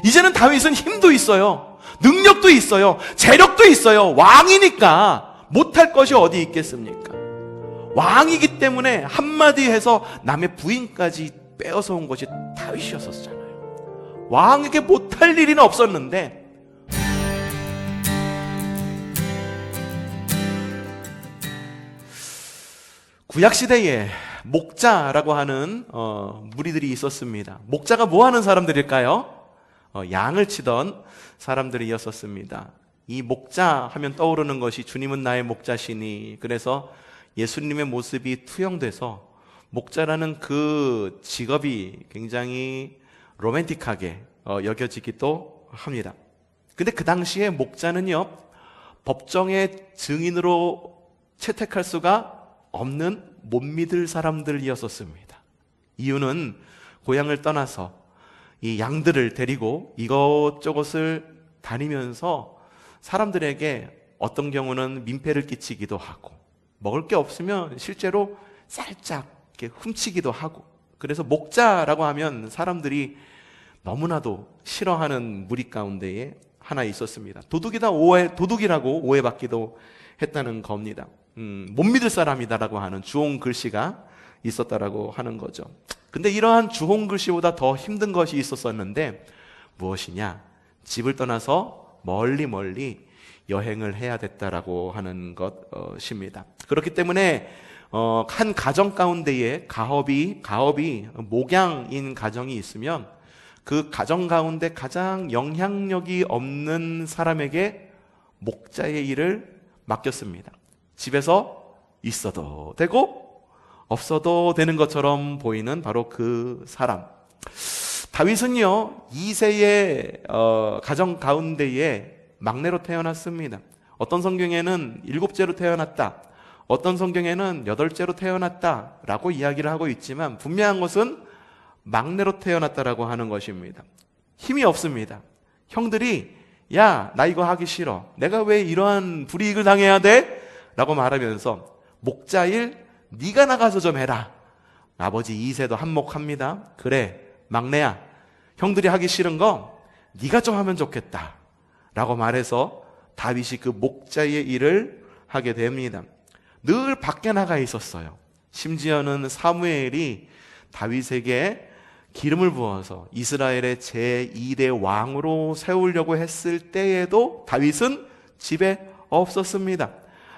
이제는 다윗은 힘도 있어요. 능력도 있어요. 재력도 있어요. 왕이니까 못할 것이 어디 있겠습니까? 왕이기 때문에 한마디 해서 남의 부인까지 빼어서 온 것이 다윗이었었잖아요. 왕에게 못할 일은 없었는데, 구약시대에 목자라고 하는 무리들이 있었습니다. 목자가 뭐 하는 사람들일까요? 양을 치던 사람들이었었습니다. 이 목자 하면 떠오르는 것이 주님은 나의 목자시니, 그래서 예수님의 모습이 투영돼서 목자라는 그 직업이 굉장히 로맨틱하게 여겨지기도 합니다. 근데 그 당시에 목자는요, 법정의 증인으로 채택할 수가 없는 못 믿을 사람들이었었습니다. 이유는 고향을 떠나서 이 양들을 데리고 이것저것을 다니면서 사람들에게 어떤 경우는 민폐를 끼치기도 하고, 먹을 게 없으면 실제로 살짝 이렇게 훔치기도 하고, 그래서 목자라고 하면 사람들이 너무나도 싫어하는 무리 가운데에 하나 있었습니다. 도둑이라고 오해받기도 했다는 겁니다. 못 믿을 사람이다라고 하는 주홍 글씨가 있었다라고 하는 거죠. 근데 이러한 주홍 글씨보다 더 힘든 것이 있었었는데, 무엇이냐? 집을 떠나서 멀리 여행을 해야 됐다라고 하는 것입니다. 그렇기 때문에 한 가정 가운데에 가업이 목양인 가정이 있으면 그 가정 가운데 가장 영향력이 없는 사람에게 목자의 일을 맡겼습니다. 집에서 있어도 되고 없어도 되는 것처럼 보이는 바로 그 사람. 다윗은요, 2세의 가정 가운데에 막내로 태어났습니다. 어떤 성경에는 7째로 태어났다, 어떤 성경에는 8째로 태어났다 라고 이야기를 하고 있지만, 분명한 것은 막내로 태어났다라고 하는 것입니다. 힘이 없습니다. 형들이 야, 나 이거 하기 싫어, 내가 왜 이러한 불이익을 당해야 돼? 라고 말하면서 목자일 네가 나가서 좀 해라. 아버지 2세도 한몫합니다. 그래, 막내야, 형들이 하기 싫은 거 네가 좀 하면 좋겠다 라고 말해서 다윗이 그 목자의 일을 하게 됩니다. 늘 밖에 나가 있었어요. 심지어는 사무엘이 다윗에게 기름을 부어서 이스라엘의 제2대 왕으로 세우려고 했을 때에도 다윗은 집에 없었습니다.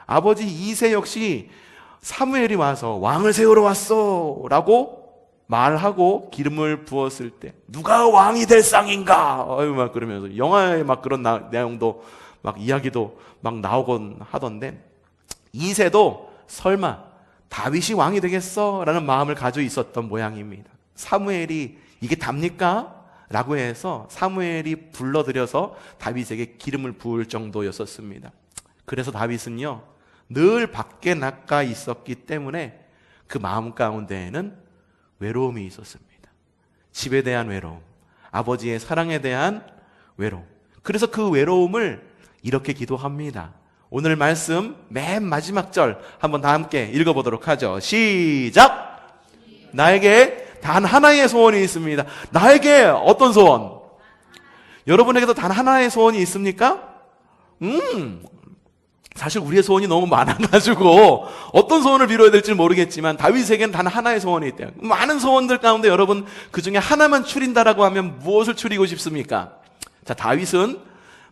아버지 2세 역시 사무엘이 와서 왕을 세우러 왔어 라고 말하고 기름을 부었을 때 누가 왕이 될 상인가 막 그러면서 영화에 막 그런 내용도 막 이야기도 막 나오곤 하던데, 2세도 설마 다윗이 왕이 되겠어? 라는 마음을 가지고 있었던 모양입니다. 사무엘이 이게 답니까? 라고 해서 사무엘이 불러들여서 다윗에게 기름을 부을 정도였었습니다. 그래서 다윗은요, 늘 밖에 나가 있었기 때문에 그 마음 가운데에는 외로움이 있었습니다. 집에 대한 외로움, 아버지의 사랑에 대한 외로움. 그래서 그 외로움을 이렇게 기도합니다. 오늘 말씀 맨 마지막 절 한번 다 함께 읽어보도록 하죠. 시작! 나에게 단 하나의 소원이 있습니다. 나에게 어떤 소원? 여러분에게도 단 하나의 소원이 있습니까? 사실 우리의 소원이 너무 많아가지고 어떤 소원을 빌어야 될지 모르겠지만 다윗에게는 단 하나의 소원이 있대요. 많은 소원들 가운데 여러분 그 중에 하나만 추린다라고 하면 무엇을 추리고 싶습니까? 자, 다윗은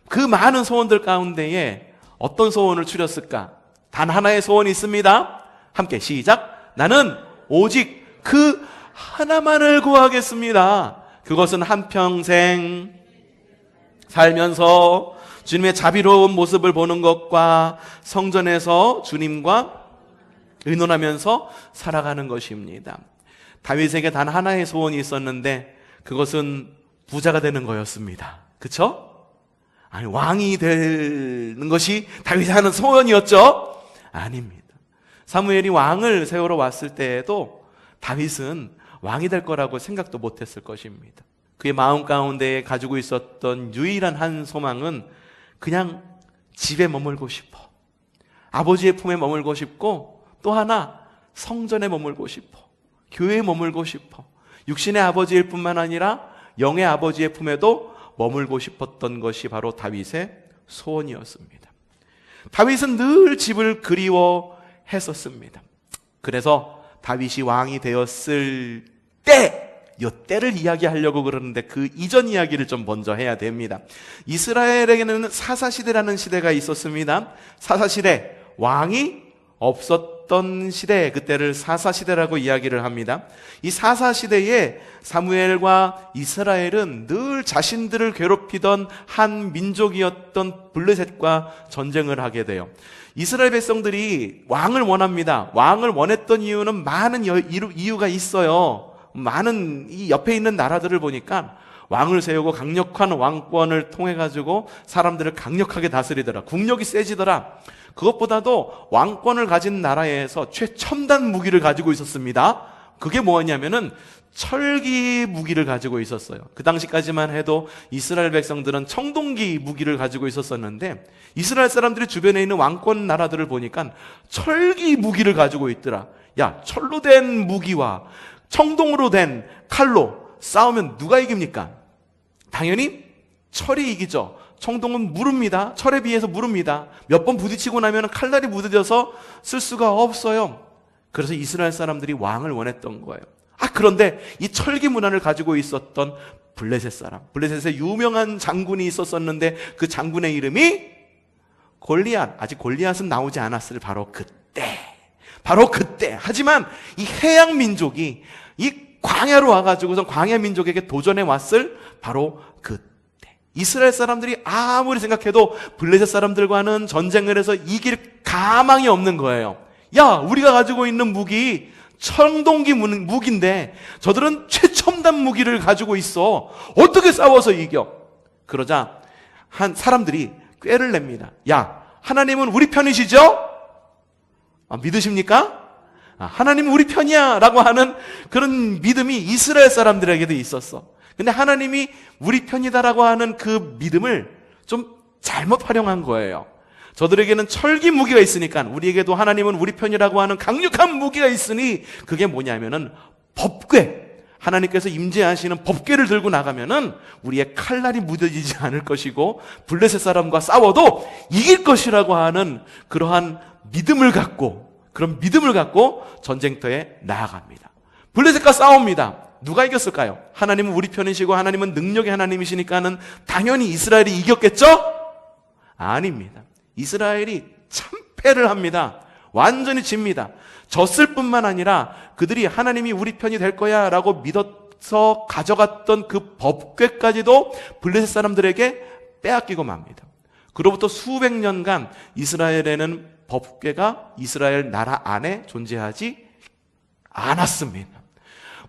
그 많은 소원들 가운데에 어떤 소원을 추렸을까? 단 하나의 소원이 있습니다. 함께 시작! 나는 오직 그 하나만을 구하겠습니다. 그것은 한평생 살면서 주님의 자비로운 모습을 보는 것과 성전에서 주님과 의논하면서 살아가는 것입니다. 다윗에게 단 하나의 소원이 있었는데 그것은 부자가 되는 거였습니다. 그렇죠? 아니, 왕이 되는 것이 다윗이 하는 소원이었죠? 아닙니다. 사무엘이 왕을 세우러 왔을 때에도 다윗은 왕이 될 거라고 생각도 못했을 것입니다. 그의 마음 가운데 가지고 있었던 유일한 한 소망은 그냥 집에 머물고 싶어, 아버지의 품에 머물고 싶고, 또 하나 성전에 머물고 싶어, 교회에 머물고 싶어. 육신의 아버지일 뿐만 아니라 영의 아버지의 품에도 머물고 싶었던 것이 바로 다윗의 소원이었습니다. 다윗은 늘 집을 그리워했었습니다. 그래서 다윗이 왕이 되었을 때, 이 때를 이야기하려고 그러는데 그 이전 이야기를 좀 먼저 해야 됩니다. 이스라엘에게는 사사시대라는 시대가 있었습니다. 사사시대, 왕이 없었던 시대, 그때를 사사시대라고 이야기를 합니다. 이 사사시대에 사무엘과 이스라엘은 늘 자신들을 괴롭히던 한 민족이었던 블레셋과 전쟁을 하게 돼요. 이스라엘 백성들이 왕을 원합니다. 왕을 원했던 이유는 많은 이유가 있어요. 많은 이 옆에 있는 나라들을 보니까 왕을 세우고 강력한 왕권을 통해 가지고 사람들을 강력하게 다스리더라. 국력이 세지더라. 그것보다도 왕권을 가진 나라에서 최첨단 무기를 가지고 있었습니다. 그게 뭐냐면은 철기 무기를 가지고 있었어요. 그 당시까지만 해도 이스라엘 백성들은 청동기 무기를 가지고 있었었는데 이스라엘 사람들이 주변에 있는 왕권 나라들을 보니까 철기 무기를 가지고 있더라. 야, 철로 된 무기와 청동으로 된 칼로 싸우면 누가 이깁니까? 당연히 철이 이기죠. 청동은 무릅니다. 철에 비해서 무릅니다. 몇 번 부딪히고 나면 칼날이 무뎌져서 쓸 수가 없어요. 그래서 이스라엘 사람들이 왕을 원했던 거예요. 그런데 이 철기 문화를 가지고 있었던 블레셋 사람, 블레셋에 유명한 장군이 있었었는데 그 장군의 이름이 골리앗. 아직 골리앗은 나오지 않았을 바로 그때. 하지만 이 해양 민족이 이 광야로 와가지고서 광야 민족에게 도전해 왔을 바로 그때. 이스라엘 사람들이 아무리 생각해도 블레셋 사람들과는 전쟁을 해서 이길 가망이 없는 거예요. 야, 우리가 가지고 있는 무기 청동기 무기인데 저들은 최첨단 무기를 가지고 있어. 어떻게 싸워서 이겨? 그러자 한 사람들이 꾀를 냅니다. 야, 하나님은 우리 편이시죠? 믿으십니까? 하나님은 우리 편이야 라고 하는 그런 믿음이 이스라엘 사람들에게도 있었어. 근데 하나님이 우리 편이다라고 하는 그 믿음을 좀 잘못 활용한 거예요. 저들에게는 철기 무기가 있으니까 우리에게도 하나님은 우리 편이라고 하는 강력한 무기가 있으니 그게 뭐냐면은 법궤. 하나님께서 임재하시는 법궤를 들고 나가면은 우리의 칼날이 무뎌지지 않을 것이고 블레셋 사람과 싸워도 이길 것이라고 하는 그러한 그런 믿음을 갖고 전쟁터에 나아갑니다. 블레셋과 싸웁니다. 누가 이겼을까요? 하나님은 우리 편이시고 하나님은 능력의 하나님이시니까는 당연히 이스라엘이 이겼겠죠? 아닙니다. 이스라엘이 참패를 합니다. 완전히 집니다. 졌을 뿐만 아니라 그들이 하나님이 우리 편이 될 거야 라고 믿어서 가져갔던 그 법궤까지도 블레셋 사람들에게 빼앗기고 맙니다. 그로부터 수백 년간 이스라엘에는 법궤가 이스라엘 나라 안에 존재하지 않았습니다.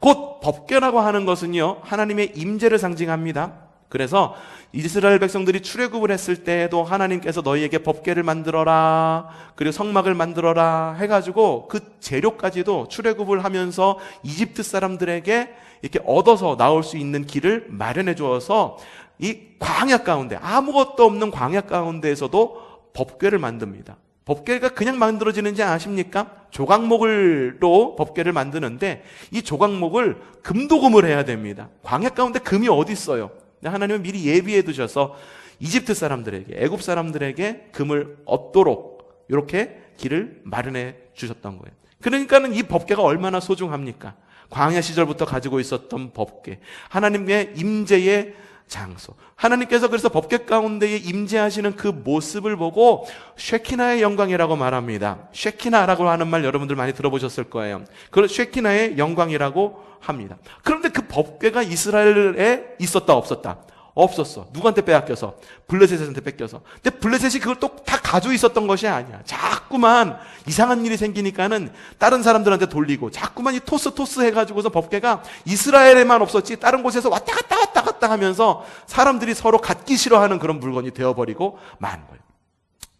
곧 법궤라고 하는 것은요, 하나님의 임재를 상징합니다. 그래서 이스라엘 백성들이 출애굽을 했을 때에도 하나님께서 너희에게 법궤를 만들어라, 그리고 성막을 만들어라 해가지고 그 재료까지도 출애굽을 하면서 이집트 사람들에게 이렇게 얻어서 나올 수 있는 길을 마련해 주어서 이 광야 가운데, 아무것도 없는 광야 가운데에서도 법궤를 만듭니다. 법궤가 그냥 만들어지는지 아십니까? 조각목으로 법궤를 만드는데 이 조각목을 금도금을 해야 됩니다. 광야 가운데 금이 어디 있어요? 하나님은 미리 예비해 두셔서 이집트 사람들에게, 애굽 사람들에게 금을 얻도록 이렇게 길을 마련해 주셨던 거예요. 그러니까는 이 법궤가 얼마나 소중합니까? 광야 시절부터 가지고 있었던 법궤, 하나님의 임재의 장소. 하나님께서 그래서 법궤 가운데에 임재하시는 그 모습을 보고 쉐키나의 영광이라고 말합니다. 쉐키나라고 하는 말 여러분들 많이 들어보셨을 거예요. 그걸 쉐키나의 영광이라고 합니다. 그런데 그 법궤가 이스라엘에 있었다 없었다? 없었어. 누구한테 빼앗겨서? 블레셋한테 뺏겨서. 근데 블레셋이 그걸 또 다 가지고 있었던 것이 아니야. 자꾸만 이상한 일이 생기니까는 다른 사람들한테 돌리고 자꾸만 이 토스 해가지고서 법궤가 이스라엘에만 없었지 다른 곳에서 왔다 갔다 하면서 사람들이 서로 갖기 싫어하는 그런 물건이 되어버리고 만 거예요.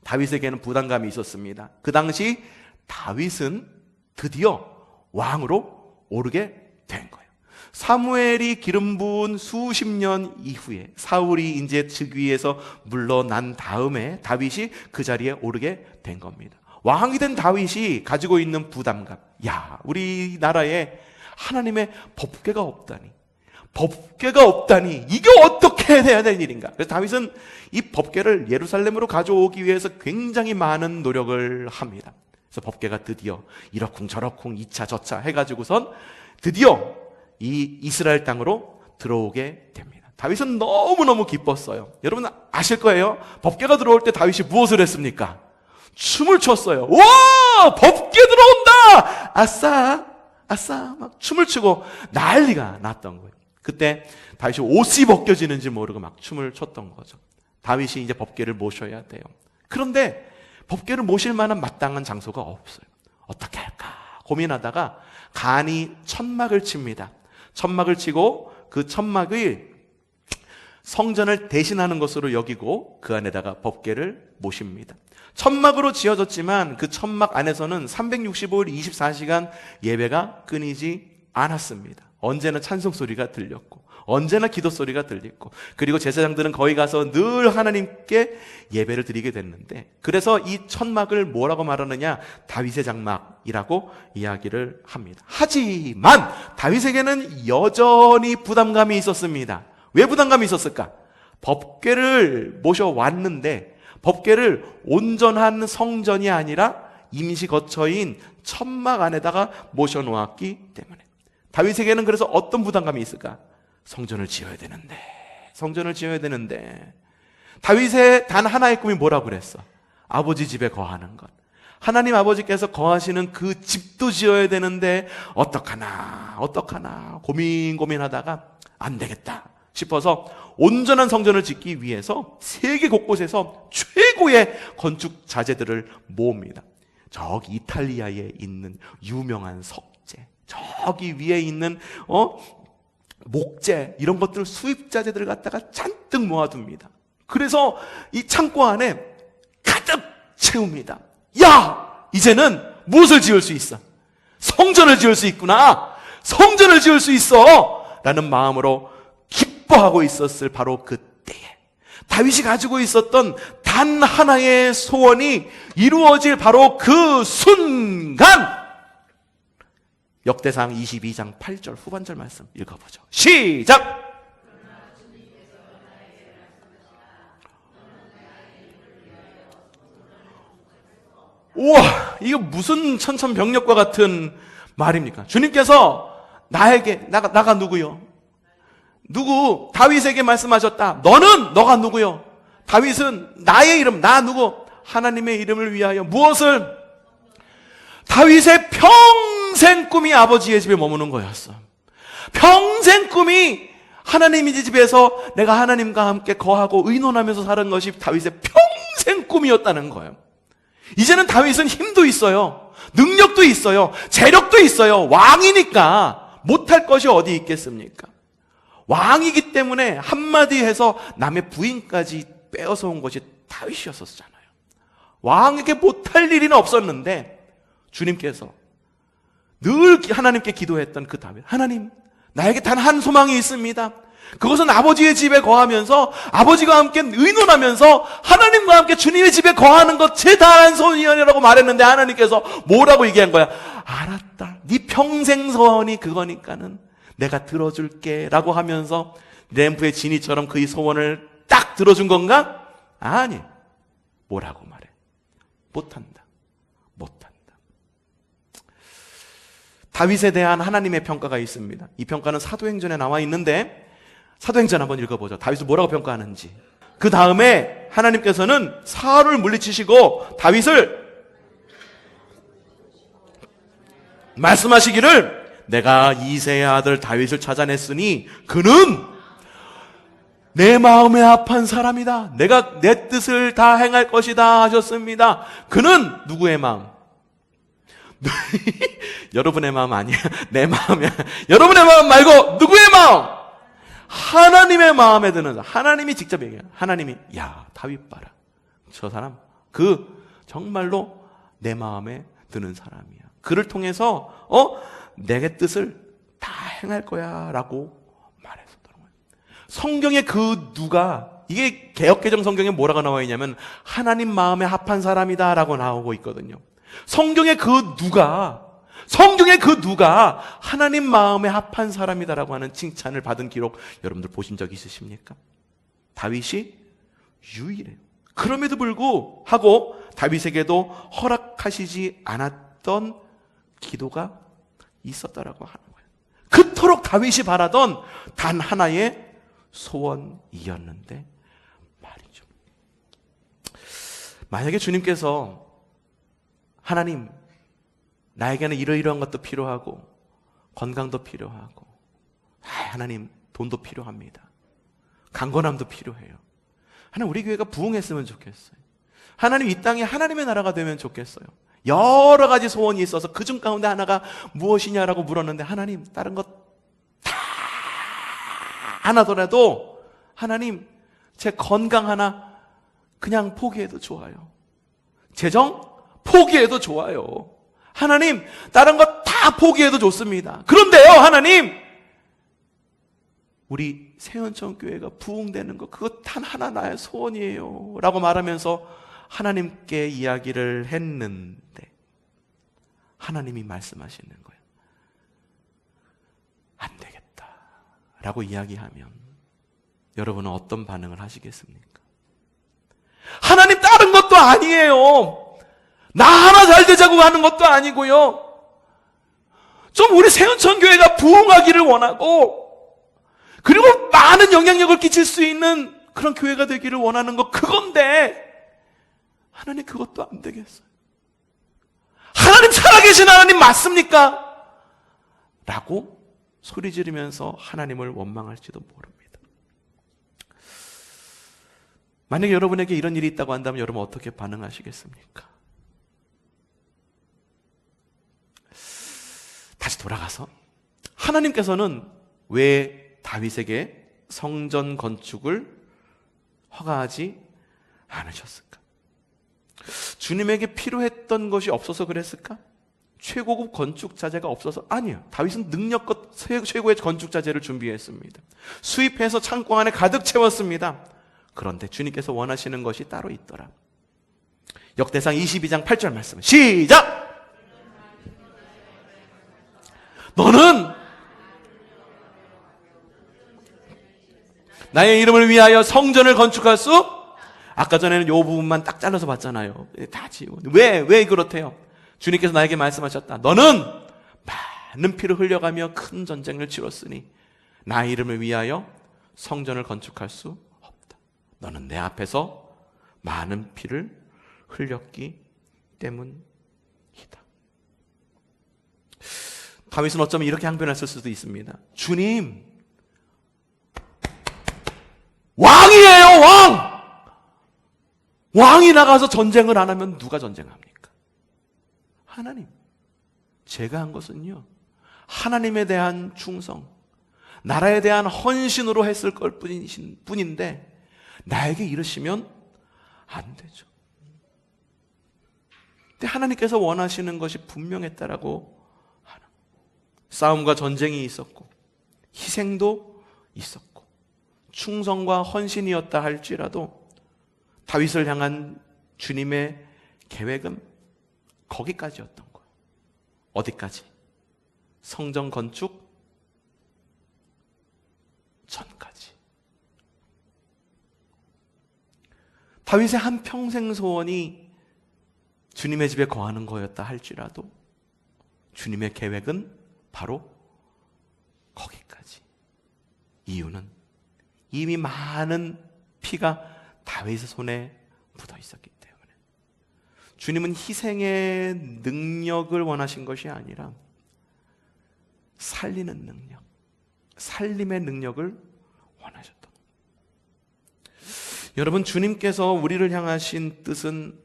다윗에게는 부담감이 있었습니다. 그 당시 다윗은 드디어 왕으로 오르게 된 거예요. 사무엘이 기름 부은 수십 년 이후에 사울이 이제 즉위에서 물러난 다음에 다윗이 그 자리에 오르게 된 겁니다. 왕이 된 다윗이 가지고 있는 부담감. 야, 우리나라에 하나님의 법궤가 없다니. 이게 어떻게 어떻게 해야 될 일인가? 그래서 다윗은 이 법궤를 예루살렘으로 가져오기 위해서 굉장히 많은 노력을 합니다. 그래서 법궤가 드디어 이러쿵저러쿵 이차 저차 해가지고선 드디어 이 이스라엘 땅으로 들어오게 됩니다. 다윗은 너무너무 기뻤어요. 여러분 아실 거예요. 법궤가 들어올 때 다윗이 무엇을 했습니까? 춤을 췄어요. 와! 법궤 들어온다! 아싸! 아싸! 막 춤을 추고 난리가 났던 거예요. 그때 다윗이 옷이 벗겨지는지 모르고 막 춤을 췄던 거죠. 다윗이 이제 법궤를 모셔야 돼요. 그런데 법궤를 모실 만한 마땅한 장소가 없어요. 어떻게 할까 고민하다가 간이 천막을 칩니다. 천막을 치고 그 천막을 성전을 대신하는 것으로 여기고 그 안에다가 법궤를 모십니다. 천막으로 지어졌지만 그 천막 안에서는 365일 24시간 예배가 끊이지 않았습니다. 언제나 찬송 소리가 들렸고 언제나 기도 소리가 들렸고 그리고 제사장들은 거기 가서 늘 하나님께 예배를 드리게 됐는데 그래서 이 천막을 뭐라고 말하느냐? 다윗의 장막이라고 이야기를 합니다. 하지만 다윗에게는 여전히 부담감이 있었습니다. 왜 부담감이 있었을까? 법궤를 모셔왔는데 법궤를 온전한 성전이 아니라 임시 거처인 천막 안에다가 모셔놓았기 때문에 다윗에게는 그래서 어떤 부담감이 있을까? 성전을 지어야 되는데 성전을 지어야 되는데 다윗의 단 하나의 꿈이 뭐라고 그랬어? 아버지 집에 거하는 것. 하나님 아버지께서 거하시는 그 집도 지어야 되는데 어떡하나 고민하다가 안 되겠다 싶어서 온전한 성전을 짓기 위해서 세계 곳곳에서 최고의 건축 자재들을 모읍니다. 저기 이탈리아에 있는 유명한 석재, 저기 위에 있는 목재 이런 것들 수입 자재들을 갖다가 잔뜩 모아둡니다. 그래서 이 창고 안에 가득 채웁니다. 야! 이제는 무엇을 지을 수 있어? 성전을 지을 수 있구나. 성전을 지을 수 있어. 라는 마음으로 기뻐하고 있었을 바로 그때에 다윗이 가지고 있었던 단 하나의 소원이 이루어질 바로 그 순간 역대상 22장 8절 후반절 말씀 읽어보죠. 시작! 우와, 이거 무슨 천천병력과 같은 말입니까? 주님께서 나에게, 나가 누구요? 누구? 다윗에게 말씀하셨다. 너가 누구요? 다윗은 나의 이름, 나 누구? 하나님의 이름을 위하여 무엇을? 다윗의 평생 꿈이 아버지의 집에 머무는 거였어. 평생 꿈이 하나님의 집에서 내가 하나님과 함께 거하고 의논하면서 사는 것이 다윗의 평생 꿈이었다는 거예요. 이제는 다윗은 힘도 있어요. 능력도 있어요. 재력도 있어요. 왕이니까 못할 것이 어디 있겠습니까? 왕이기 때문에 한마디 해서 남의 부인까지 빼어서 온 것이 다윗이었었잖아요. 왕에게 못할 일은 없었는데 주님께서 늘 하나님께 기도했던 그 다윗, 하나님 나에게 단 한 소망이 있습니다. 그것은 아버지의 집에 거하면서 아버지와 함께 의논하면서 하나님과 함께 주님의 집에 거하는 것 제 다한 소원이라고 말했는데 하나님께서 뭐라고 얘기한 거야? 알았다. 네 평생 소원이 그거니까는 내가 들어줄게 라고 하면서 램프의 진이처럼 그의 소원을 딱 들어준 건가? 아니. 뭐라고 말해? 못한다. 다윗에 대한 하나님의 평가가 있습니다. 이 평가는 사도행전에 나와 있는데 사도행전 한번 읽어보죠. 다윗을 뭐라고 평가하는지. 그 다음에 하나님께서는 사울을 물리치시고 다윗을 말씀하시기를 내가 이새의 아들 다윗을 찾아냈으니 그는 내 마음에 합한 사람이다. 내가 내 뜻을 다 행할 것이다 하셨습니다. 그는 누구의 마음? 여러분의 마음 아니야. 내 마음이야. 여러분의 마음 말고 누구의 마음? 하나님의 마음에 드는 사람. 하나님이 직접 얘기해요. 하나님이 야 다윗 봐라. 저 사람 정말로 내 마음에 드는 사람이야. 그를 통해서 내게 뜻을 다 행할 거야 라고 말했었던 거예요. 성경에 그 누가 이게 개역개정 성경에 뭐라고 나와 있냐면 하나님 마음에 합한 사람이다 라고 나오고 있거든요. 성경에 그 누가 하나님 마음에 합한 사람이다라고 하는 칭찬을 받은 기록 여러분들 보신 적 있으십니까? 다윗이 유일해요. 그럼에도 불구하고 다윗에게도 허락하시지 않았던 기도가 있었다라고 하는 거예요. 그토록 다윗이 바라던 단 하나의 소원이었는데 말이죠. 만약에 주님께서 하나님, 나에게는 이러이러한 것도 필요하고 건강도 필요하고 하나님 돈도 필요합니다. 강건함도 필요해요. 하나님, 우리 교회가 부흥했으면 좋겠어요. 하나님, 이 땅이 하나님의 나라가 되면 좋겠어요. 여러 가지 소원이 있어서 그중 가운데 하나가 무엇이냐라고 물었는데 하나님, 다른 것 다 안 하더라도 하나님, 제 건강 하나 그냥 포기해도 좋아요. 재정 포기해도 좋아요. 하나님, 다른 것 다 포기해도 좋습니다. 그런데요, 하나님, 우리 세운천 교회가 부흥되는 거 그거 단 하나 나의 소원이에요 라고 말하면서 하나님께 이야기를 했는데 하나님이 말씀하시는 거예요. 안 되겠다 라고 이야기하면 여러분은 어떤 반응을 하시겠습니까? 하나님, 다른 것도 아니에요. 나 하나 잘 되자고 하는 것도 아니고요. 좀 우리 세운천 교회가 부흥하기를 원하고 그리고 많은 영향력을 끼칠 수 있는 그런 교회가 되기를 원하는 거 그건데 하나님, 그것도 안 되겠어요. 하나님, 살아계신 하나님 맞습니까? 라고 소리 지르면서 하나님을 원망할지도 모릅니다. 만약에 여러분에게 이런 일이 있다고 한다면 여러분 어떻게 반응하시겠습니까? 다시 돌아가서 하나님께서는 왜 다윗에게 성전 건축을 허가하지 않으셨을까? 주님에게 필요했던 것이 없어서 그랬을까? 최고급 건축 자재가 없어서? 아니요. 다윗은 능력껏 최고의 건축 자재를 준비했습니다. 수입해서 창고 안에 가득 채웠습니다. 그런데 주님께서 원하시는 것이 따로 있더라. 역대상 22장 8절 말씀 시작! 너는 나의 이름을 위하여 성전을 건축할 수? 아까 전에는 이 부분만 딱 잘라서 봤잖아요. 다 지우고. 왜 그렇대요? 주님께서 나에게 말씀하셨다. 너는 많은 피를 흘려가며 큰 전쟁을 치렀으니 나의 이름을 위하여 성전을 건축할 수 없다. 너는 내 앞에서 많은 피를 흘렸기 때문이다. 다윗은 어쩌면 이렇게 항변했을 수도 있습니다. 주님, 왕이에요, 왕! 왕이 나가서 전쟁을 안 하면 누가 전쟁합니까? 하나님, 제가 한 것은요, 하나님에 대한 충성, 나라에 대한 헌신으로 했을 걸 뿐인데 나에게 이러시면 안 되죠. 근데 하나님께서 원하시는 것이 분명했다라고 하는, 싸움과 전쟁이 있었고 희생도 있었고 충성과 헌신이었다 할지라도 다윗을 향한 주님의 계획은 거기까지였던 거예요. 어디까지? 성전 건축 전까지. 다윗의 한평생 소원이 주님의 집에 거하는 거였다 할지라도 주님의 계획은 바로 거기까지. 이유는 이미 많은 피가 다윗의 손에 묻어 있었기 때문에. 주님은 희생의 능력을 원하신 것이 아니라 살리는 능력, 살림의 능력을 원하셨던 거예요. 여러분, 주님께서 우리를 향하신 뜻은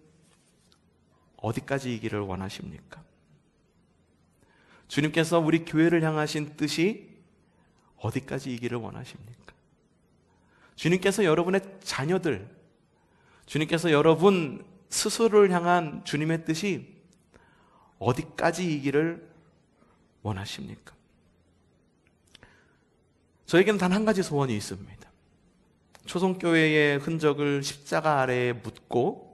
어디까지이기를 원하십니까? 주님께서 우리 교회를 향하신 뜻이 어디까지이기를 원하십니까? 주님께서 여러분의 자녀들, 주님께서 여러분 스스로를 향한 주님의 뜻이 어디까지이기를 원하십니까? 저에게는 단 한 가지 소원이 있습니다. 초성교회의 흔적을 십자가 아래에 묻고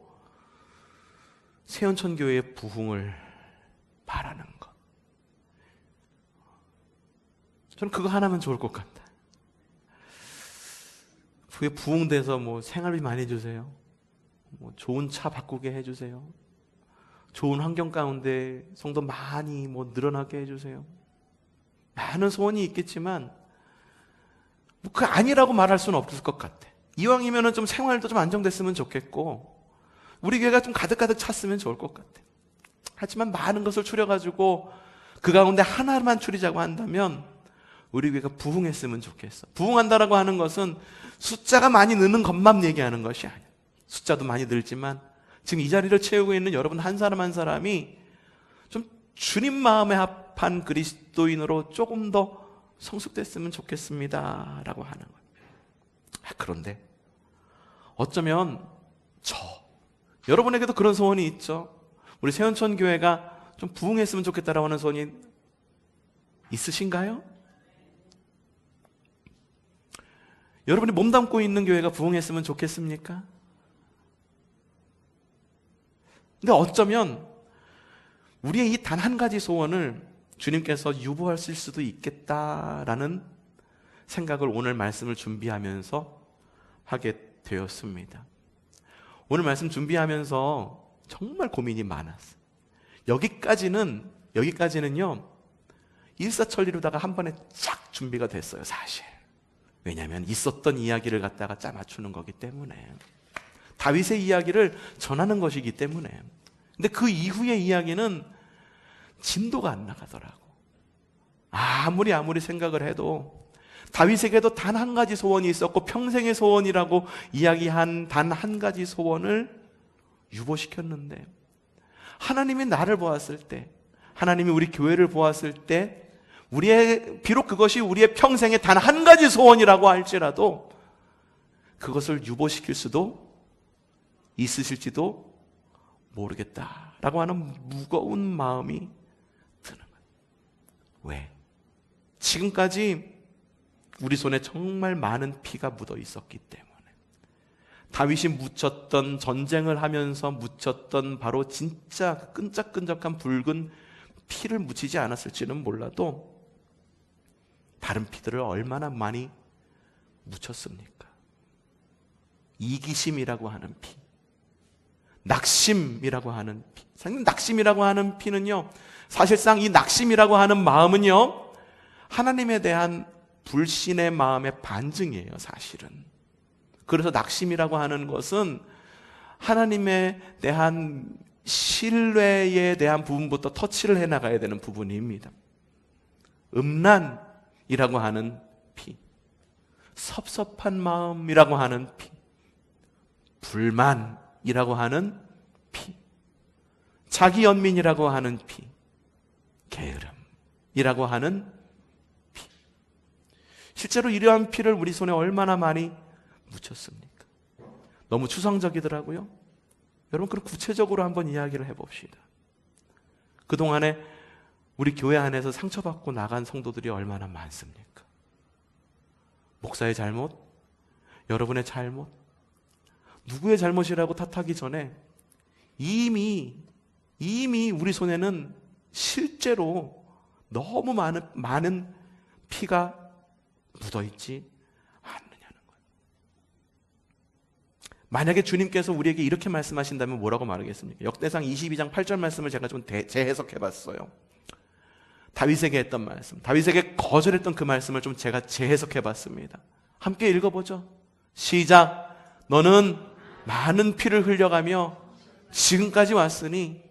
세운천교회의 부흥을 바라는 것. 저는 그거 하나면 좋을 것 같다. 후에 부흥돼서 뭐 생활비 많이 주세요. 뭐 좋은 차 바꾸게 해주세요. 좋은 환경 가운데 성도 많이 뭐 늘어나게 해주세요. 많은 소원이 있겠지만 뭐 그 아니라고 말할 수는 없을 것 같아. 이왕이면은 좀 생활도 좀 안정됐으면 좋겠고 우리 교회가 좀 가득가득 찼으면 좋을 것 같아. 하지만 많은 것을 추려가지고 그 가운데 하나만 추리자고 한다면 우리 교회가 부흥했으면 좋겠어. 부흥한다라고 하는 것은 숫자가 많이 느는 것만 얘기하는 것이 아니야. 숫자도 많이 늘지만 지금 이 자리를 채우고 있는 여러분 한 사람 한 사람이 좀 주님 마음에 합한 그리스도인으로 조금 더 성숙됐으면 좋겠습니다 라고 하는 거예요. 그런데 어쩌면 여러분에게도 그런 소원이 있죠. 우리 세운천 교회가 좀 부흥했으면 좋겠다라고 하는 소원이 있으신가요? 여러분이 몸담고 있는 교회가 부흥했으면 좋겠습니까? 근데 어쩌면 우리의 이 단 한 가지 소원을 주님께서 유보하실 수도 있겠다라는 생각을 오늘 말씀을 준비하면서 하게 되었습니다. 오늘 말씀 준비하면서 정말 고민이 많았어요. 여기까지는요 일사천리로다가 한 번에 쫙 준비가 됐어요, 사실. 왜냐하면 있었던 이야기를 갖다가 짜 맞추는 거기 때문에, 다윗의 이야기를 전하는 것이기 때문에. 근데 그 이후의 이야기는 진도가 안 나가더라고. 아무리 생각을 해도 다윗에게도 단 한 가지 소원이 있었고 평생의 소원이라고 이야기한 단 한 가지 소원을 유보시켰는데, 하나님이 나를 보았을 때, 하나님이 우리 교회를 보았을 때, 비록 그것이 우리의 평생의 단 한 가지 소원이라고 할지라도 그것을 유보시킬 수도 있으실지도 모르겠다라고 하는 무거운 마음이 드는 거예요. 왜? 지금까지 우리 손에 정말 많은 피가 묻어 있었기 때문에. 다윗이 묻혔던, 전쟁을 하면서 묻혔던 바로 진짜 끈적끈적한 붉은 피를 묻히지 않았을지는 몰라도 다른 피들을 얼마나 많이 묻혔습니까? 이기심이라고 하는 피, 낙심이라고 하는 피. 낙심이라고 하는 피는요, 사실상 이 낙심이라고 하는 마음은요, 하나님에 대한 불신의 마음의 반증이에요, 사실은. 그래서 낙심이라고 하는 것은 하나님에 대한 신뢰에 대한 부분부터 터치를 해나가야 되는 부분입니다. 음란이라고 하는 피, 섭섭한 마음이라고 하는 피, 불만이라고 하는 피, 자기 연민이라고 하는 피, 게으름이라고 하는 피. 실제로 이러한 피를 우리 손에 얼마나 많이 묻혔습니까? 너무 추상적이더라고요. 여러분, 그럼 구체적으로 한번 이야기를 해봅시다. 그동안에 우리 교회 안에서 상처받고 나간 성도들이 얼마나 많습니까? 목사의 잘못, 여러분의 잘못, 누구의 잘못이라고 탓하기 전에 이미 우리 손에는 실제로 너무 많은 피가 묻어있지 않느냐는 거예요. 만약에 주님께서 우리에게 이렇게 말씀하신다면 뭐라고 말하겠습니까? 역대상 22장 8절 말씀을 제가 좀 재해석해봤어요. 다윗에게 했던 말씀, 다윗에게 거절했던 그 말씀을 좀 제가 재해석해봤습니다. 함께 읽어보죠. 시작. 너는 많은 피를 흘려가며 지금까지 왔으니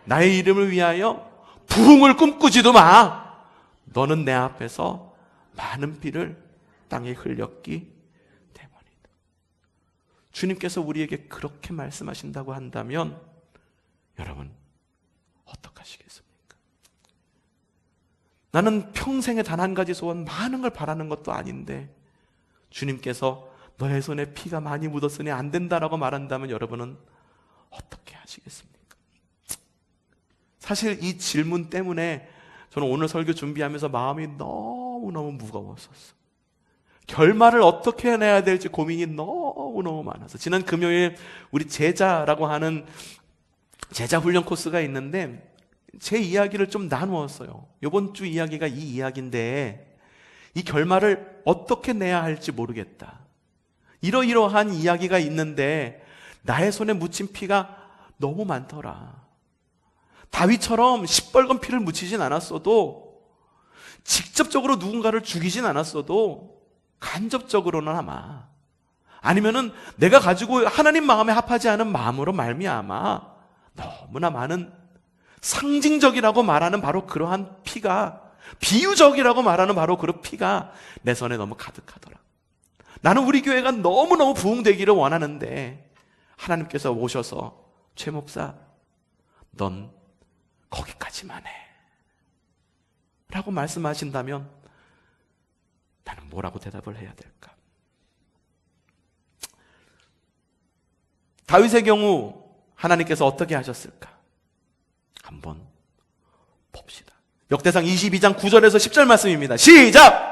나의 이름을 위하여 부흥을 꿈꾸지도 마. 너는 내 앞에서 많은 피를 땅에 흘렸기 때문이다. 주님께서 우리에게 그렇게 말씀하신다고 한다면 여러분 어떡하시겠습니까? 나는 평생에 단 한 가지 소원, 많은 걸 바라는 것도 아닌데 주님께서 너의 손에 피가 많이 묻었으니 안 된다라고 말한다면 여러분은 어떻게 하시겠습니까? 사실 이 질문 때문에 저는 오늘 설교 준비하면서 마음이 너무너무 무거웠었어요. 결말을 어떻게 해내야 될지 고민이 너무너무 많아서 지난 금요일 우리 제자라고 하는 제자 훈련 코스가 있는데 제 이야기를 좀 나누었어요. 이번 주 이야기가 이 이야기인데 이 결말을 어떻게 내야 할지 모르겠다. 이러이러한 이야기가 있는데 나의 손에 묻힌 피가 너무 많더라. 다윗처럼 시뻘건 피를 묻히진 않았어도, 직접적으로 누군가를 죽이진 않았어도 간접적으로나마, 아니면은 내가 가지고 하나님 마음에 합하지 않은 마음으로 말미암아 너무나 많은 상징적이라고 말하는 바로 그러한 피가, 비유적이라고 말하는 바로 그런 피가 내 손에 너무 가득하더라. 나는 우리 교회가 너무너무 부흥되기를 원하는데 하나님께서 오셔서 최 목사, 넌 거기까지만 해 라고 말씀하신다면 나는 뭐라고 대답을 해야 될까? 다윗의 경우 하나님께서 어떻게 하셨을까? 한번 봅시다. 역대상 22장 9절에서 10절 말씀입니다. 시작!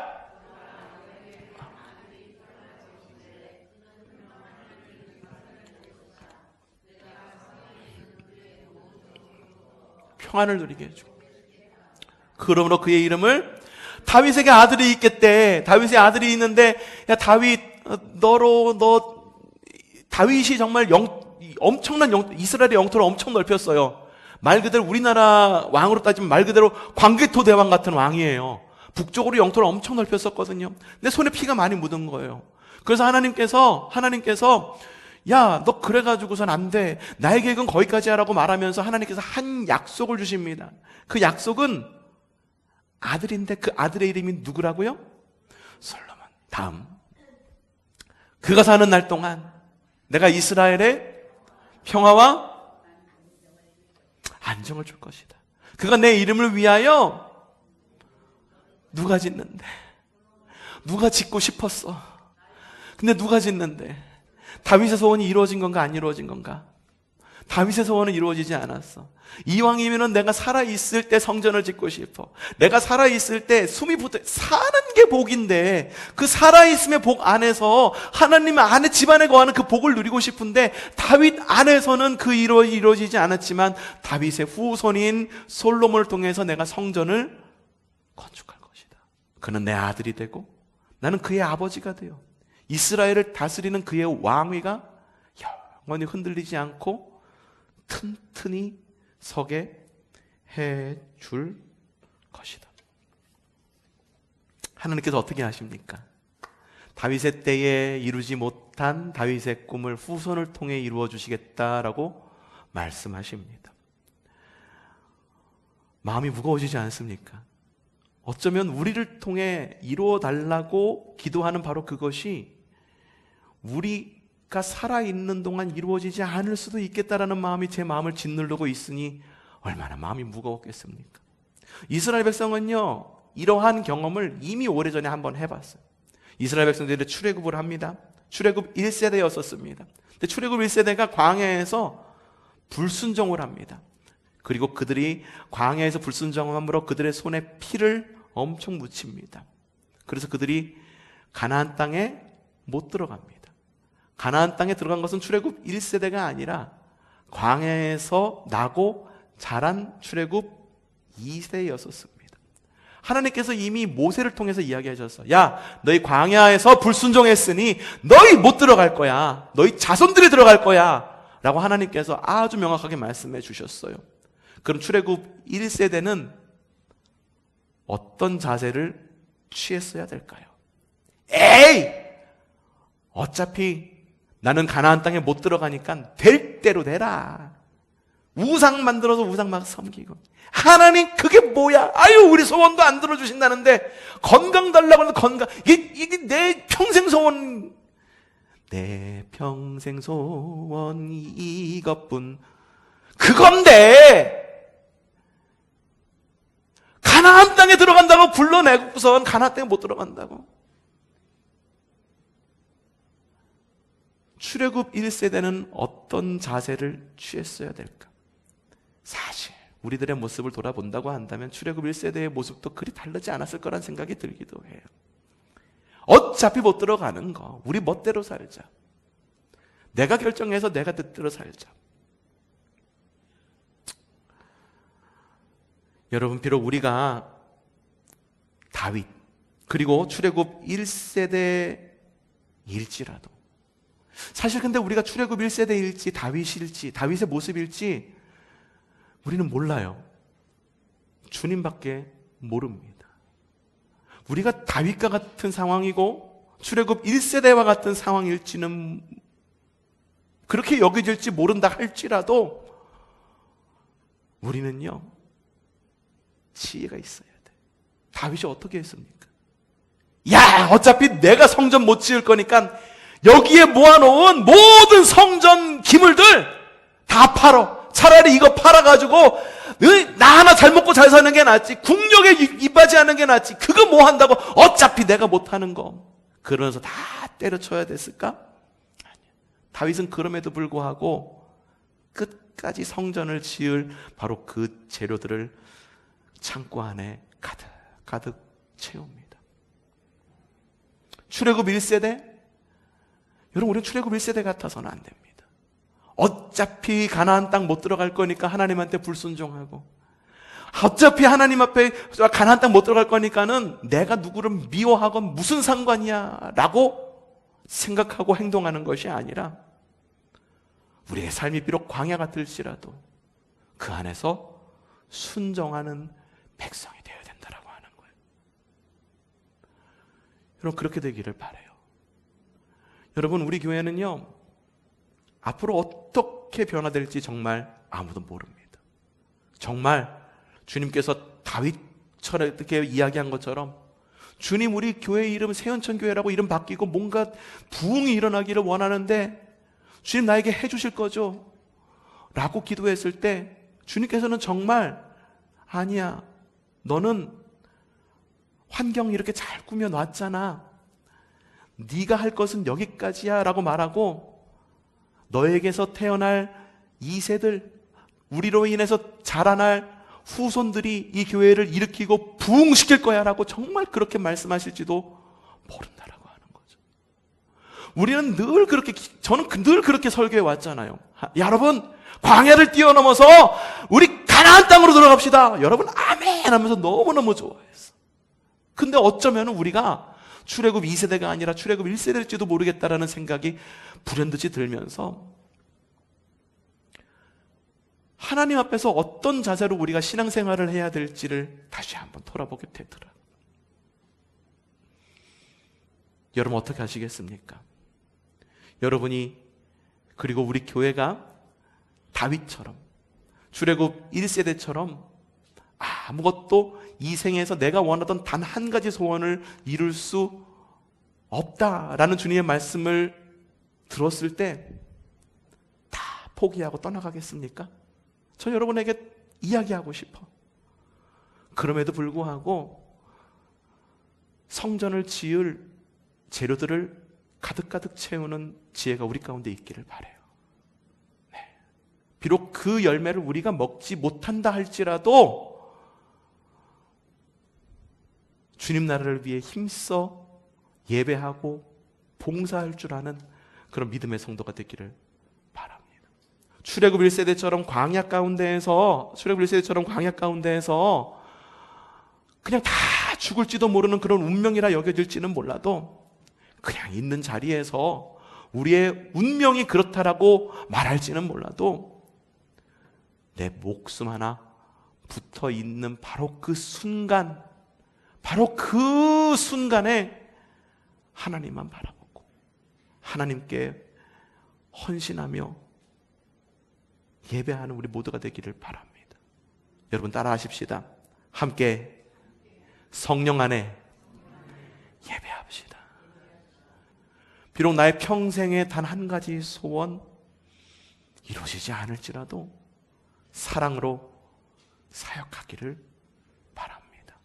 평안을 누리게 해주고, 그러므로 그의 이름을, 다윗에게 아들이 있겠대. 다윗의 아들이 있는데, 야 다윗, 다윗이 정말 엄청난 이스라엘의 영토를 엄청 넓혔어요. 말 그대로 우리나라 왕으로 따지면 말 그대로 광개토 대왕 같은 왕이에요. 북쪽으로 영토를 엄청 넓혔었거든요. 근데 손에 피가 많이 묻은 거예요. 그래서 하나님께서 야, 너 그래가지고선 안 돼. 나의 계획은 거기까지 하라고 말하면서 하나님께서 한 약속을 주십니다. 그 약속은 아들인데 그 아들의 이름이 누구라고요? 솔로몬. 다음, 그가 사는 날 동안 내가 이스라엘에 평화와 안정을 줄 것이다. 그가 내 이름을 위하여, 누가 짓는데? 누가 짓고 싶었어? 근데 누가 짓는데? 다윗의 소원이 이루어진 건가 안 이루어진 건가? 다윗의 소원은 이루어지지 않았어. 이왕이면은 내가 살아있을 때 성전을 짓고 싶어. 내가 살아있을 때 숨이 붙어, 사는 게 복인데 그 살아있음의 복 안에서 하나님 안에 집안에 거하는 그 복을 누리고 싶은데 다윗 안에서는 그 이루어지지 않았지만 다윗의 후손인 솔로몬을 통해서 내가 성전을 건축할 것이다. 그는 내 아들이 되고 나는 그의 아버지가 되어 이스라엘을 다스리는 그의 왕위가 영원히 흔들리지 않고 튼튼히 서게 해줄 것이다. 하나님께서 어떻게 하십니까? 다윗의 때에 이루지 못한 다윗의 꿈을 후손을 통해 이루어 주시겠다라고 말씀하십니다. 마음이 무거워지지 않습니까? 어쩌면 우리를 통해 이루어 달라고 기도하는 바로 그것이 우리가 살아있는 동안 이루어지지 않을 수도 있겠다라는 마음이 제 마음을 짓누르고 있으니 얼마나 마음이 무거웠겠습니까? 이스라엘 백성은요, 이러한 경험을 이미 오래전에 한번 해봤어요. 이스라엘 백성들이 출애굽을 합니다. 출애굽 1세대였었습니다. 근데 출애굽 1세대가 광야에서 불순종을 합니다. 그리고 그들이 광야에서 불순종함으로 그들의 손에 피를 엄청 묻힙니다. 그래서 그들이 가나안 땅에 못 들어갑니다. 가나안 땅에 들어간 것은 출애굽 1세대가 아니라 광야에서 나고 자란 출애굽 2세였었습니다. 하나님께서 이미 모세를 통해서 이야기하셨어. 야, 너희 광야에서 불순종했으니 너희 못 들어갈 거야. 너희 자손들이 들어갈 거야. 라고 하나님께서 아주 명확하게 말씀해 주셨어요. 그럼 출애굽 1세대는 어떤 자세를 취했어야 될까요? 에이! 어차피 나는 가나안 땅에 못 들어가니까 될 대로 되라. 우상 만들어서 우상 막 섬기고. 하나님 그게 뭐야? 아유, 우리 소원도 안 들어주신다는데 건강 달라고 하는데 건강, 이게 내 평생 소원, 내 평생 소원이 이것뿐. 그건데 가나안 땅에 들어간다고 불러내고선 가나안 땅에 못 들어간다고. 출애굽 1세대는 어떤 자세를 취했어야 될까? 사실 우리들의 모습을 돌아본다고 한다면 출애굽 1세대의 모습도 그리 다르지 않았을 거란 생각이 들기도 해요. 어차피 못 들어가는 거 우리 멋대로 살자. 내가 결정해서 내가 뜻대로 살자. 여러분, 비록 우리가 다윗 그리고 출애굽 1세대일지라도 사실 근데 우리가 출애굽 1세대일지 다윗일지 다윗의 모습일지 우리는 몰라요. 주님밖에 모릅니다. 우리가 다윗과 같은 상황이고 출애굽 1세대와 같은 상황일지는 그렇게 여겨질지 모른다 할지라도 우리는요 지혜가 있어야 돼. 다윗이 어떻게 했습니까? 야, 어차피 내가 성전 못 지을 거니까 여기에 모아놓은 모든 성전 기물들 다 팔어. 차라리 이거 팔아가지고 나 하나 잘 먹고 잘 사는 게 낫지. 국력에 이바지하는 게 낫지. 그거 뭐 한다고 어차피 내가 못하는 거. 그러면서 다 때려쳐야 됐을까? 아니야. 다윗은 그럼에도 불구하고 끝까지 성전을 지을 바로 그 재료들을 창고 안에 가득 채웁니다. 출애굽 1세대? 여러분, 우리는 출애굽 1세대 같아서는 안 됩니다. 어차피 가나안 땅 못 들어갈 거니까 하나님한테 불순종하고, 어차피 하나님 앞에 가나안 땅 못 들어갈 거니까는 내가 누구를 미워하건 무슨 상관이야 라고 생각하고 행동하는 것이 아니라 우리의 삶이 비록 광야 같을지라도 그 안에서 순종하는 백성이 되어야 된다라고 하는 거예요. 여러분, 그렇게 되기를 바라요. 여러분, 우리 교회는요 앞으로 어떻게 변화될지 정말 아무도 모릅니다. 정말 주님께서 다윗처럼 이렇게 이야기한 것처럼 주님, 우리 교회 이름 세운천교회라고 이름 바뀌고 뭔가 부흥이 일어나기를 원하는데 주님 나에게 해주실 거죠? 라고 기도했을 때 주님께서는 정말 아니야, 너는 환경 이렇게 잘 꾸며놨잖아, 네가 할 것은 여기까지야 라고 말하고 너에게서 태어날 2세들, 우리로 인해서 자라날 후손들이 이 교회를 일으키고 부흥시킬 거야 라고 정말 그렇게 말씀하실지도 모른다라고 하는 거죠. 우리는 늘 그렇게, 저는 늘 그렇게 설교해 왔잖아요. 여러분, 광야를 뛰어넘어서 우리 가나안 땅으로 들어갑시다. 여러분 아멘 하면서 너무너무 좋아했어. 근데 어쩌면 우리가 출애굽 2세대가 아니라 출애굽 1세대일지도 모르겠다라는 생각이 불현듯이 들면서 하나님 앞에서 어떤 자세로 우리가 신앙생활을 해야 될지를 다시 한번 돌아보게 되더라. 여러분 어떻게 하시겠습니까? 여러분이, 그리고 우리 교회가 다윗처럼 출애굽 1세대처럼 아무것도 이 생에서 내가 원하던 단 한 가지 소원을 이룰 수 없다라는 주님의 말씀을 들었을 때 다 포기하고 떠나가겠습니까? 저 여러분에게 이야기하고 싶어. 그럼에도 불구하고 성전을 지을 재료들을 가득가득 채우는 지혜가 우리 가운데 있기를 바라요. 네. 비록 그 열매를 우리가 먹지 못한다 할지라도 주님 나라를 위해 힘써 예배하고 봉사할 줄 아는 그런 믿음의 성도가 되기를 바랍니다. 출애굽 1세대처럼 광야 가운데에서 그냥 다 죽을지도 모르는 그런 운명이라 여겨질지는 몰라도 그냥 있는 자리에서 우리의 운명이 그렇다라고 말할지는 몰라도 내 목숨 하나 붙어 있는 바로 그 순간, 바로 그 순간에 하나님만 바라보고 하나님께 헌신하며 예배하는 우리 모두가 되기를 바랍니다. 여러분 따라 하십시다. 함께 성령 안에 예배합시다. 비록 나의 평생에 단 한 가지 소원 이루어지지 않을지라도 사랑으로 사역하기를 바랍니다.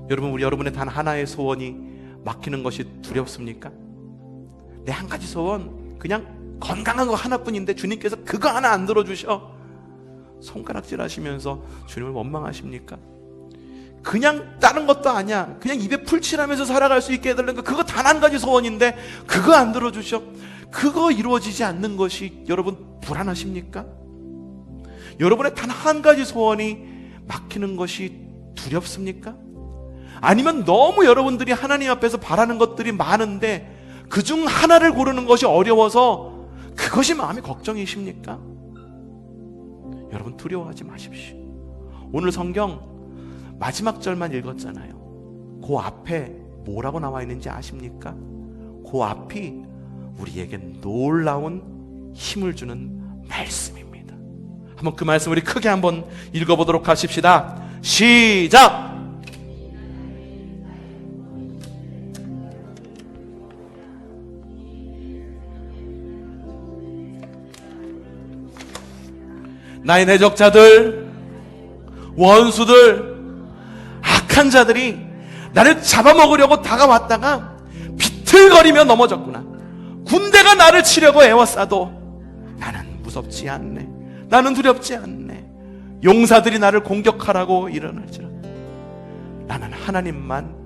여러분, 우리 여러분의 단 하나의 소원이 막히는 것이 두렵습니까? 내 한 가지 소원, 그냥 건강한 거 하나뿐인데 주님께서 그거 하나 안 들어주셔. 손가락질 하시면서 주님을 원망하십니까? 그냥 다른 것도 아니야, 그냥 입에 풀칠하면서 살아갈 수 있게 해달라는 거, 그거 단 한 가지 소원인데 그거 안 들어주셔. 그거 이루어지지 않는 것이 여러분 불안하십니까? 여러분의 단 한 가지 소원이 막히는 것이 두렵습니까? 아니면 너무 여러분들이 하나님 앞에서 바라는 것들이 많은데 그중 하나를 고르는 것이 어려워서 그것이 마음의 걱정이십니까? 여러분, 두려워하지 마십시오. 오늘 성경 마지막 절만 읽었잖아요. 그 앞에 뭐라고 나와 있는지 아십니까? 그 앞이 우리에게 놀라운 힘을 주는 말씀입니다. 한번 그 말씀 우리 크게 한번 읽어보도록 하십시다. 시작! 나의 내적자들, 원수들, 악한 자들이 나를 잡아먹으려고 다가왔다가 비틀거리며 넘어졌구나. 군대가 나를 치려고 애워싸도 나는 무섭지 않네. 나는 두렵지 않네. 용사들이 나를 공격하라고 일어날지라 나는 하나님만